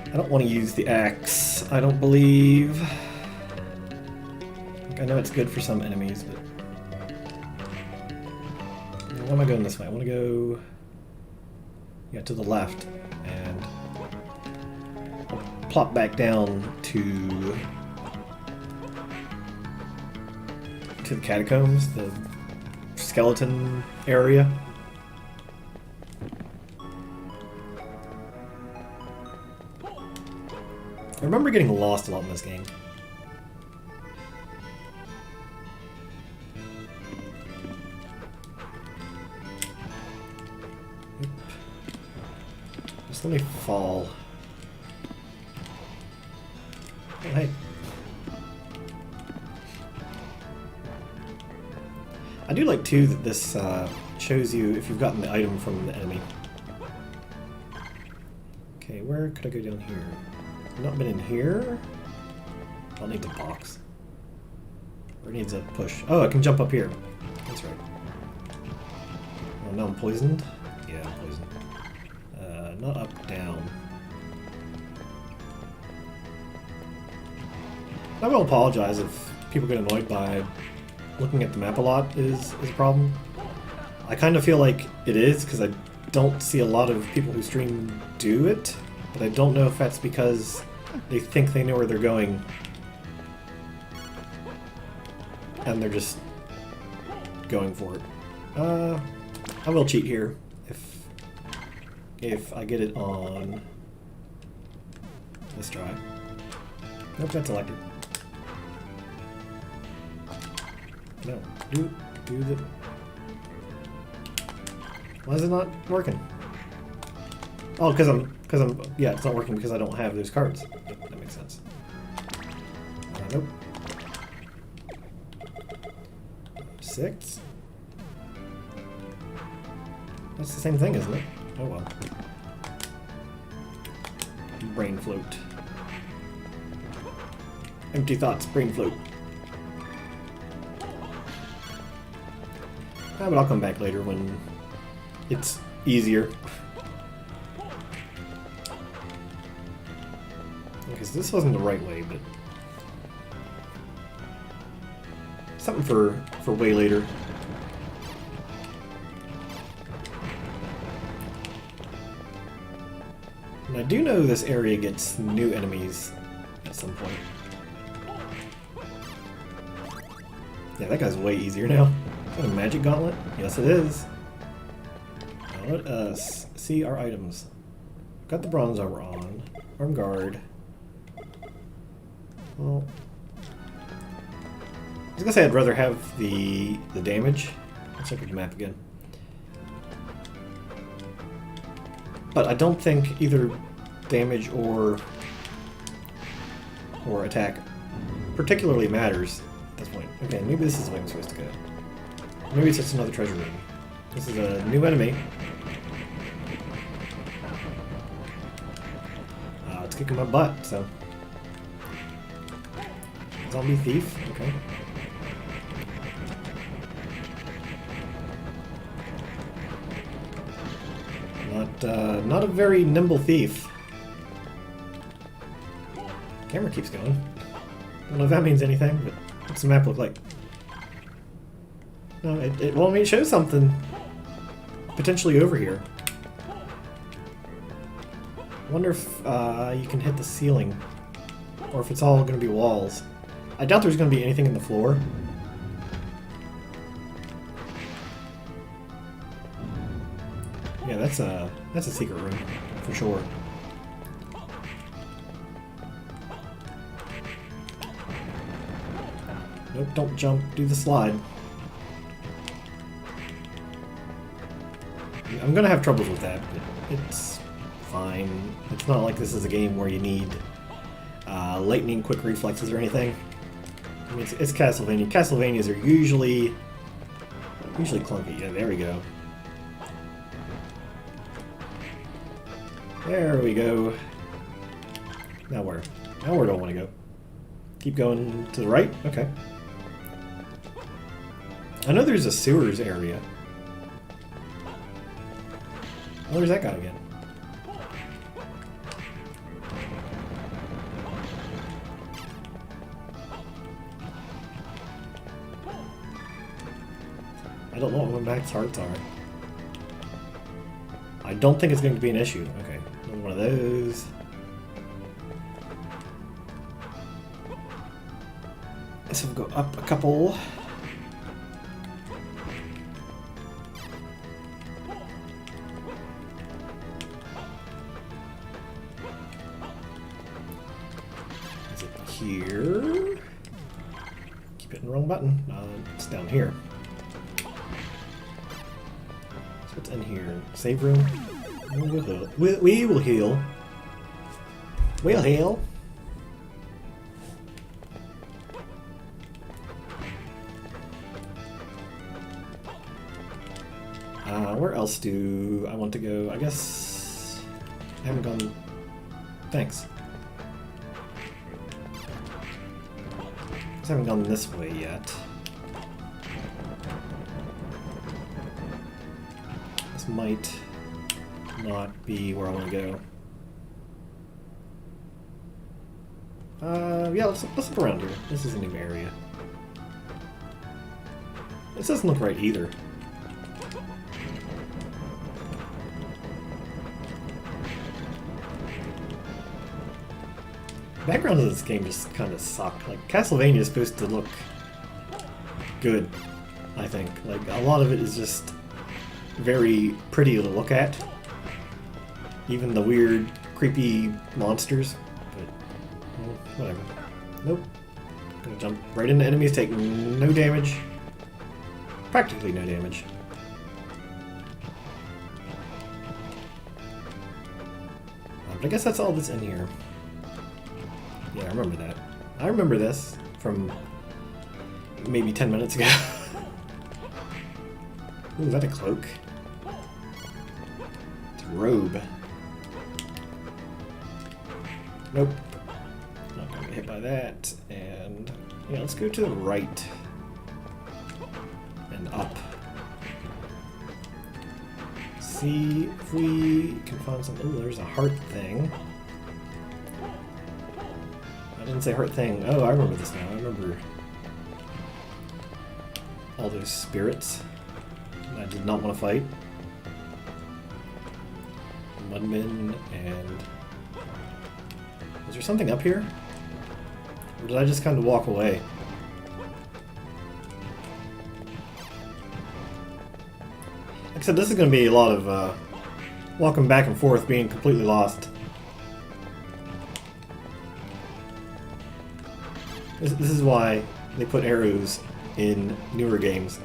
I don't want to use the axe, I don't believe. I know it's good for some enemies, but... Why am I going this way? I want to go... Yeah, to the left, and... I'll plop back down to the catacombs, the skeleton area. I remember getting lost a lot in this game. Just let me fall. Oh, hey. I do like, too, that this shows you if you've gotten the item from the enemy. Okay, where could I go down here? I've not been in here? I'll need the box. Or it needs a push. Oh, I can jump up here. That's right. Oh, now I'm poisoned? Yeah, I'm poisoned. Not up, down. I will apologize if people get annoyed by looking at the map a lot is a problem. I kind of feel like it is, because I don't see a lot of people who stream do it, but I don't know if that's because they think they know where they're going and they're just going for it. I will cheat here if I get it on this try. Nope, that's electric. No, do the... Why is it not working? Oh, yeah, it's not working because I don't have those cards. Yep, that makes sense. Nope. 6? That's the same thing, isn't it? Oh well. Brain float. Empty thoughts, brain float. But I'll come back later when it's easier. Because this wasn't the right way, but something for way later. And I do know this area gets new enemies at some point. Yeah, that guy's way easier now. Is that a magic gauntlet? Yes, it is. Now let us see our items. Got the bronze armor on. Arm guard. Well, I was gonna say I'd rather have the damage. Let's look at the map again. But I don't think either damage or attack particularly matters at this point. Okay, maybe this is the way I'm supposed to go. Maybe it's just another treasure room. This is a new enemy. It's kicking my butt, so. Zombie thief, okay. Not a very nimble thief. Camera keeps going. Don't know if that means anything, but what's the map look like? No, it won't me show something potentially over here. Wonder if you can hit the ceiling, or if it's all going to be walls. I doubt there's going to be anything in the floor. Yeah, that's a secret room for sure. Nope, don't jump. Do the slide. I'm gonna have troubles with that, but it's fine. It's not like this is a game where you need lightning quick reflexes or anything. I mean, it's Castlevania. Castlevanias are usually clunky. Yeah, there we go. There we go. Now where? Now where do I want to go? Keep going to the right? Okay. I know there's a sewers area. Oh, where's that guy again? I don't know what my max hearts are. I don't think it's going to be an issue. Okay, one of those. This will go up a couple. Is it here? Keep hitting the wrong button. It's down here. What's in here? Save room? We will heal. We'll heal. Where else do I want to go? I guess I haven't gone. Thanks. I haven't gone this way yet. Might not be where I want to go. Yeah, let's look around here. This is a new area. This doesn't look right either. Backgrounds of this game just kind of suck. Like, Castlevania is supposed to look good, I think. Like, a lot of it is just very pretty to look at. Even the weird, creepy monsters. But, well, whatever. Nope. Gonna jump right into enemies, take no damage. Practically no damage. But I guess that's all that's in here. Yeah, I remember that. I remember this from maybe 10 minutes ago. Ooh, is that a cloak? It's a robe. Nope. Not gonna get hit by that. And yeah, let's go to the right. And up. See if we can find some. Ooh, there's a heart thing. I didn't say heart thing. Oh, I remember this now. I remember all those spirits I did not want to fight. Mudmen and... Is there something up here? Or did I just kind of walk away? Like I said, this is going to be a lot of walking back and forth, being completely lost. This is why they put arrows in newer games.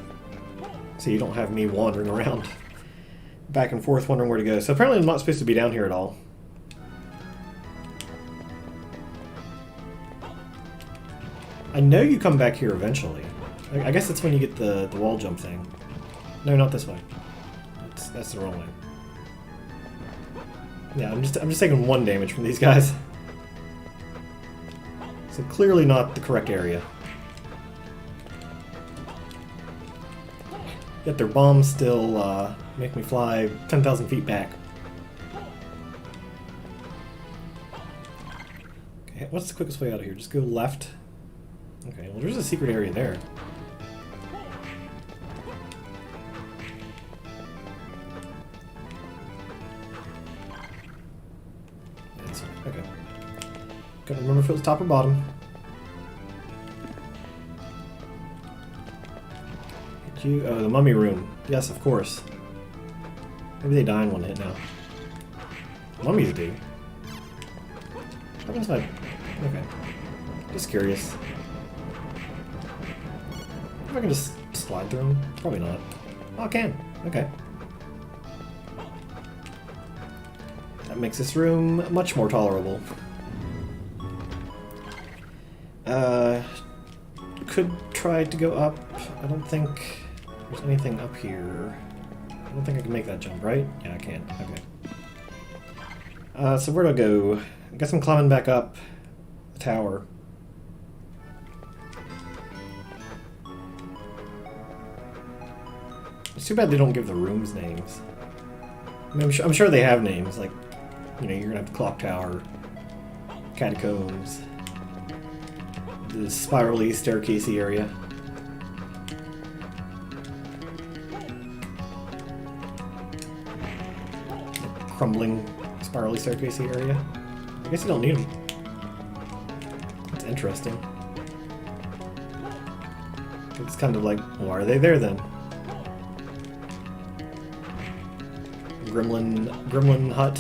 So you don't have me wandering around back and forth wondering where to go. So apparently I'm not supposed to be down here at all. I know you come back here eventually. I guess that's when you get the wall jump thing. No, not this way. That's the wrong way. Yeah, I'm just taking 1 damage from these guys. So clearly not the correct area. Yet their bombs still make me fly 10,000 feet back. Okay, what's the quickest way out of here? Just go left. Okay, well there's a secret area there. Okay. Gotta remember if it was top or bottom. Hit you. Oh, the mummy room. Yes, of course. Maybe they die in 1 hit now. Mummies do. What happens if I... Okay. Just curious. If I can just slide through them? Probably not. Oh, I can. Okay. That makes this room much more tolerable. Could try to go up. I don't think there's anything up here. I don't think I can make that jump, right? Yeah, I can. Okay. So where do I go? I guess I'm climbing back up the tower. It's too bad they don't give the rooms names. I mean, I'm sure they have names, like, you know, you're gonna have the clock tower, catacombs, the spirally staircasey area. The crumbling spirally staircasey area. I guess you don't need them. That's interesting. It's kind of like, why are they there then? Gremlin hut.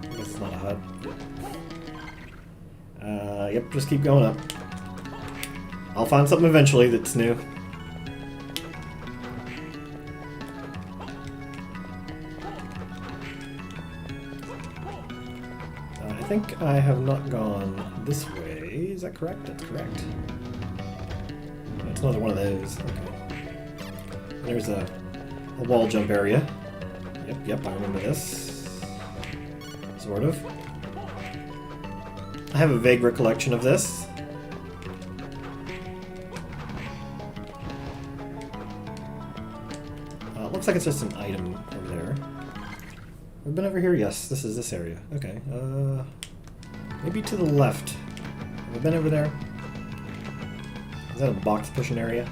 I guess it's not a hut. Yep, just keep going up. I'll find something eventually that's new. I think I have not gone this way. Is that correct? That's correct. That's another one of those. Okay. There's a wall jump area. Yep, I remember this. Sort of. I have a vague recollection of this. Looks like it's just an item over there. We've been over here? Yes, this is this area. Okay, maybe to the left. Have we been over there? Is that a box pushing area?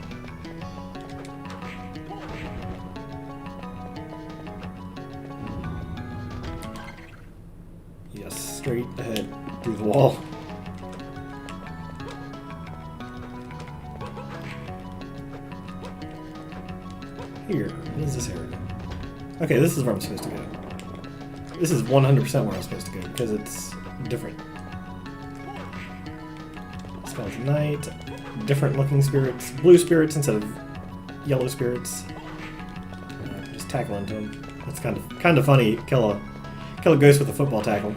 Yes, straight ahead through the wall. Here, what is this area? Okay, this is where I'm supposed to go. This is 100% where I'm supposed to go, because it's different. Skeleton Knight, different looking spirits, blue spirits instead of yellow spirits. Just tackle into them. It's kind of funny. Kill a ghost with a football tackle.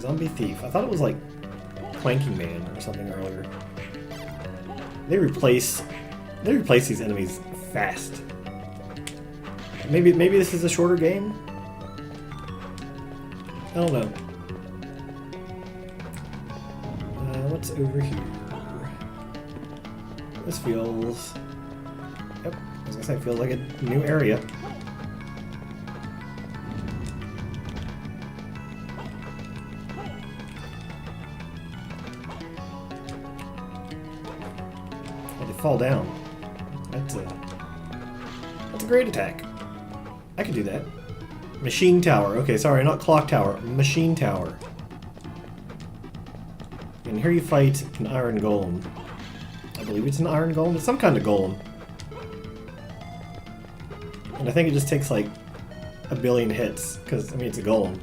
Zombie thief. I thought it was like Planking Man or something earlier. They replace these enemies fast. Maybe this is a shorter game? I don't know. What's over here? This feels... Yep, I was gonna say, it feels like a new area. Oh, they fall down. That's a great attack. I can do that. Machine tower. Okay, sorry, not clock tower. Machine tower. And here you fight an iron golem. I believe it's an iron golem. It's some kind of golem. And I think it just takes like a billion hits, because, I mean, it's a golem.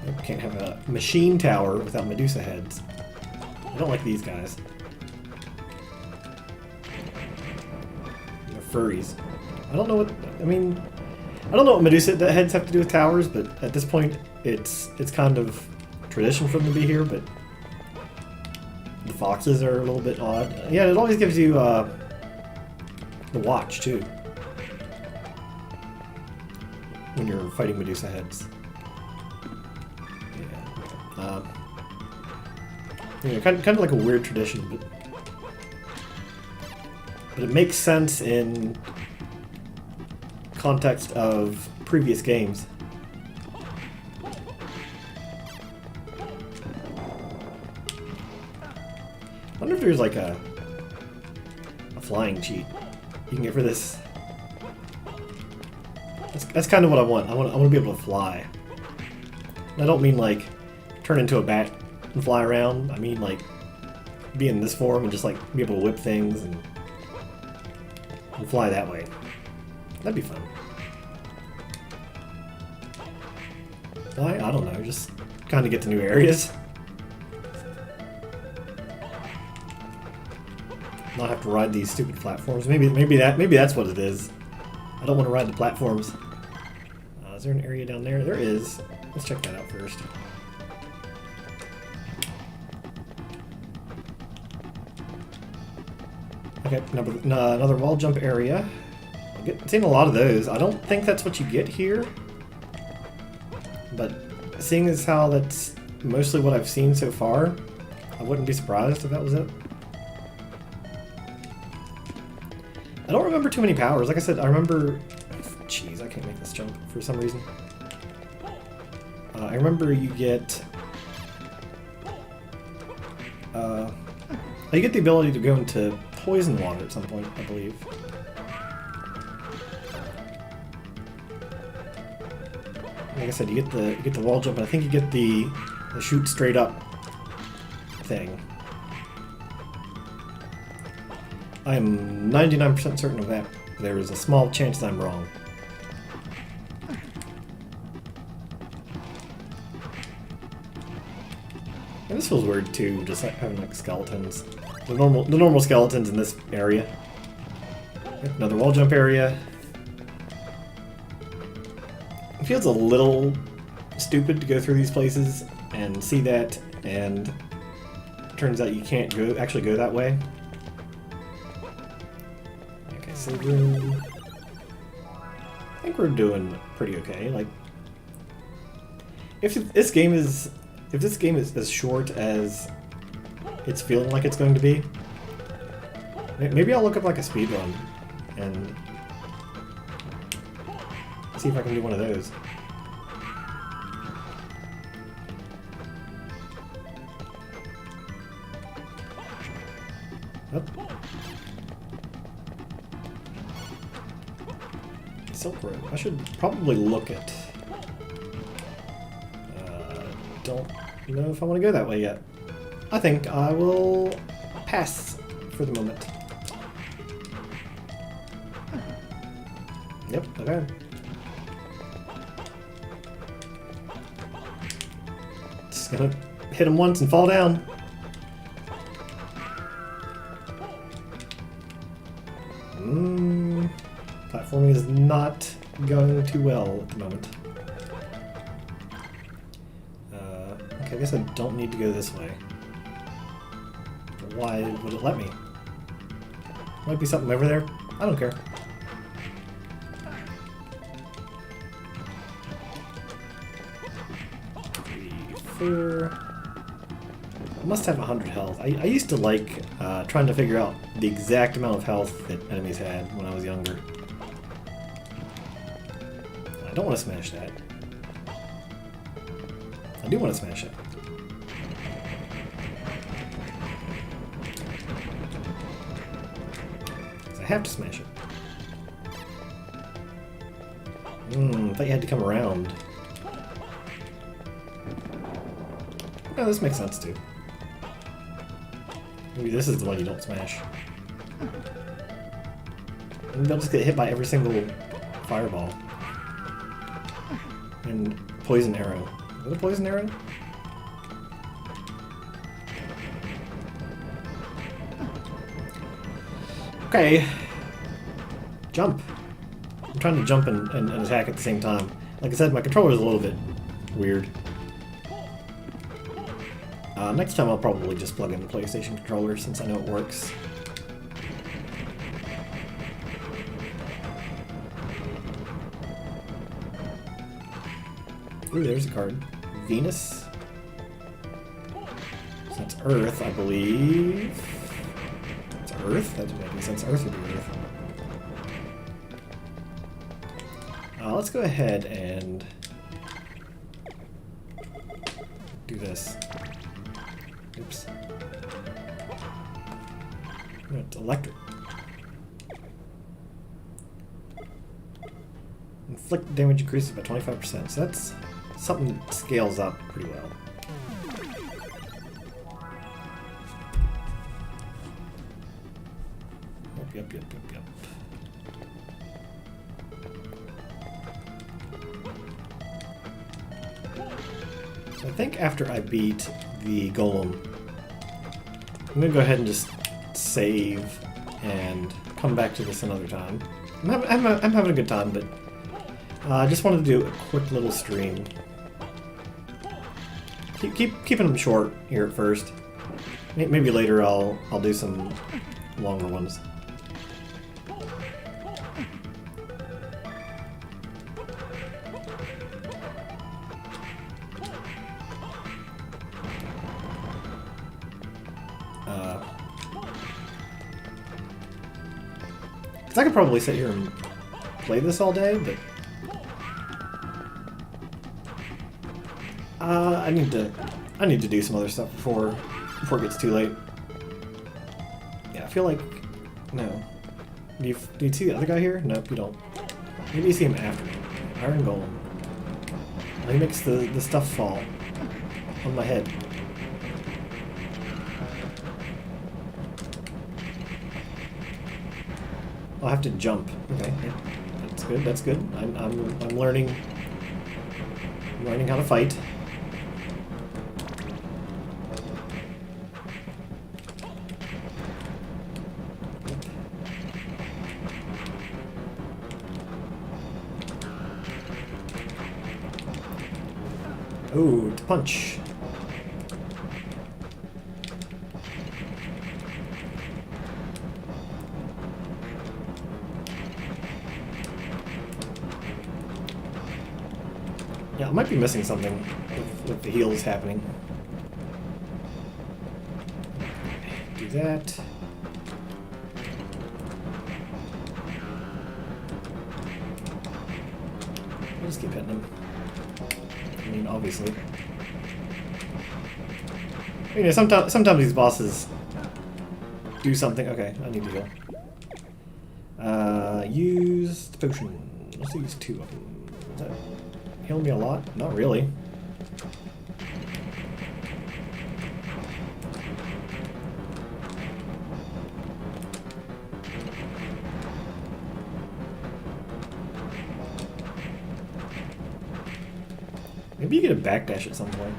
You can't have a machine tower without Medusa heads. I don't like these guys. They're furries. I don't know what, I mean, I don't know what Medusa heads have to do with towers, but at this point, it's kind of tradition for them to be here, but the foxes are a little bit odd. Yeah, it always gives you the watch, too, when you're fighting Medusa heads. Yeah. Kind of like a weird tradition, but it makes sense in context of previous games. I wonder if there's like a flying cheat you can get for this. That's kind of what I want. I want to be able to fly. And I don't mean like turn into a bat and fly around. I mean like be in this form and just like be able to whip things and fly that way. That'd be fun. Why? I don't know. Just kind of get to new areas. Not have to ride these stupid platforms. Maybe that's what it is. I don't want to ride the platforms. Is there an area down there? There is. Let's check that out first. Okay, another wall jump area. I'm seeing a lot of those. I don't think that's what you get here. But seeing as how that's mostly what I've seen so far, I wouldn't be surprised if that was it. I don't remember too many powers. Like I said, I remember... Jeez, I can't make this jump for some reason. I remember you get... you get the ability to go into poison water at some point, I believe. Like I said, you get the wall jump, and I think you get the shoot straight up thing. I am 99% certain of that. There is a small chance that I'm wrong. And this feels weird too, just like having like skeletons. The normal skeletons in this area. Another wall jump area. It feels a little stupid to go through these places and see that, and it turns out you can't actually go that way. Okay, save room. I think we're doing pretty okay. Like, if this game is as short as it's feeling like it's going to be, maybe I'll look up like a speedrun and see if I can do one of those. Yep. Silk Road. I should probably look at... don't know if I want to go that way yet. I think I will pass for the moment. Yep, okay. Just gonna hit him once and fall down. Platforming is not going too well at the moment. I guess I don't need to go this way. But why would it let me? Might be something over there. I don't care. I must have 100 health. I used to like trying to figure out the exact amount of health that enemies had when I was younger. I don't want to smash that. I do want to smash it. I have to smash it. I thought you had to come around. Oh, this makes sense too. Maybe this is the one you don't smash. And they'll just get hit by every single fireball. And poison arrow. Is it a poison arrow? Okay. Jump. I'm trying to jump and attack at the same time. Like I said, my controller is a little bit weird. Next time I'll probably just plug in the PlayStation controller since I know it works. Ooh, there's a card. Venus. So that's Earth, I believe. It's Earth? That doesn't make any sense. Earth would be Earth. Let's go ahead and do this. Oops. It's electric. Inflict damage increases by 25%. So that's something that scales up pretty well. Yep. So I think after I beat the golem, I'm gonna go ahead and just save and come back to this another time. I'm having a good time, but I just wanted to do a quick little stream. Keeping them short here at first. Maybe later I'll do some longer ones. Cause I could probably sit here and play this all day, but I need to do some other stuff before it gets too late. Yeah, I feel like no. Do you see the other guy here? Nope, you don't. Maybe you see him after me. Iron Golem. He makes the stuff fall on my head. I'll have to jump. Okay, yeah. That's good. That's good. I'm learning. I'm learning how to fight. Ooh, to punch. Yeah, I might be missing something with the heals happening. Do that. I'll just keep hitting him. I mean, obviously. You know, sometimes these bosses do something. Okay, I need to heal. Use the potion. Let's use 2 of them. Does that heal me a lot? Not really. Maybe you get a backdash at some point.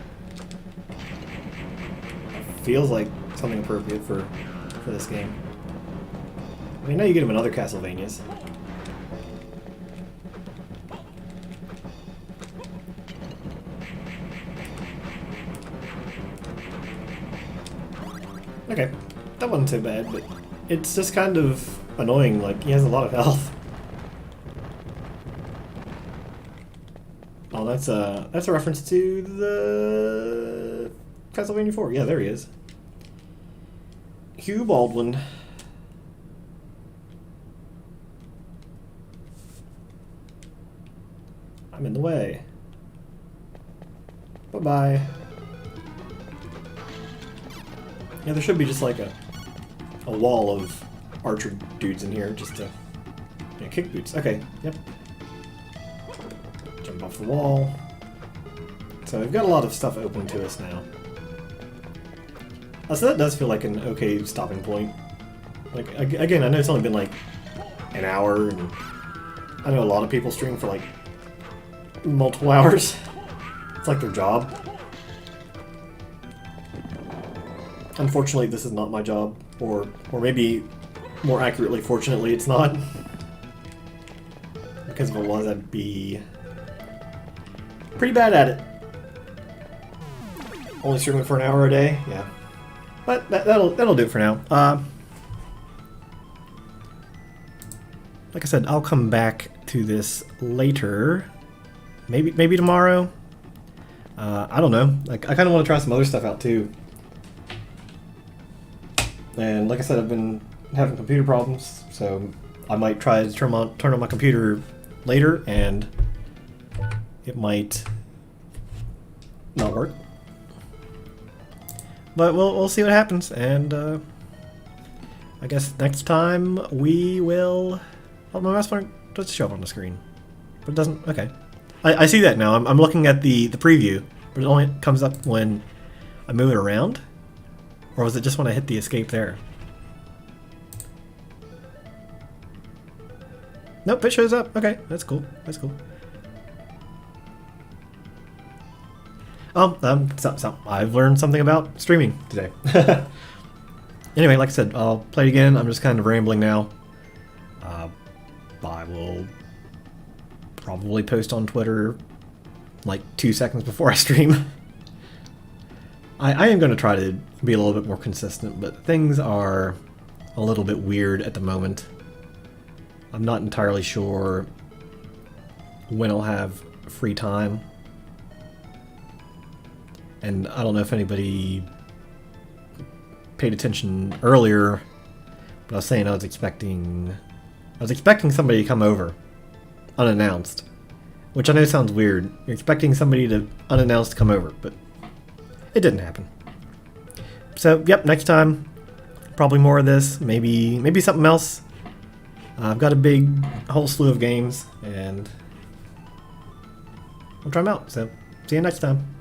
Feels like something appropriate for this game. I mean, now you get them in other Castlevanias. Okay, that wasn't too bad, but it's just kind of annoying, like, he has a lot of health. Oh, that's a reference to the Castlevania 4. Yeah, there he is. Hugh Baldwin. I'm in the way. Bye-bye. Yeah, there should be just like a wall of archer dudes in here just to... Yeah, kick boots. Okay, yep. Jump off the wall. So we've got a lot of stuff open to us now. So that does feel like an okay stopping point. Like, again, I know it's only been like an hour, and I know a lot of people stream for like multiple hours. It's like their job. Unfortunately, this is not my job, or maybe more accurately, fortunately, it's not. Because if it was, I'd be pretty bad at it. Only streaming for an hour a day, yeah. But that'll do it for now. Like I said, I'll come back to this later. Maybe tomorrow. I don't know. Like, I kind of want to try some other stuff out too. And like I said, I've been having computer problems, so I might try to turn on my computer later, and it might not work. But we'll see what happens, and I guess next time we will... Oh, my mouse pointer does show up on the screen, but it doesn't... Okay. I see that now. I'm looking at the preview, but it only comes up when I move it around. Or was it just when I hit the escape there? Nope, it shows up. Okay, that's cool. That's cool. So I've learned something about streaming today. Anyway, like I said, I'll play it again. I'm just kind of rambling now. I will probably post on Twitter like 2 seconds before I stream. I am going to try to be a little bit more consistent, but things are a little bit weird at the moment. I'm not entirely sure when I'll have free time. And I don't know if anybody paid attention earlier, but I was saying I was expecting somebody to come over unannounced. Which I know sounds weird. You're expecting somebody to unannounced come over, but it didn't happen. So, yep, next time, probably more of this. Maybe something else. I've got a whole slew of games, and I'll try them out. So, see you next time.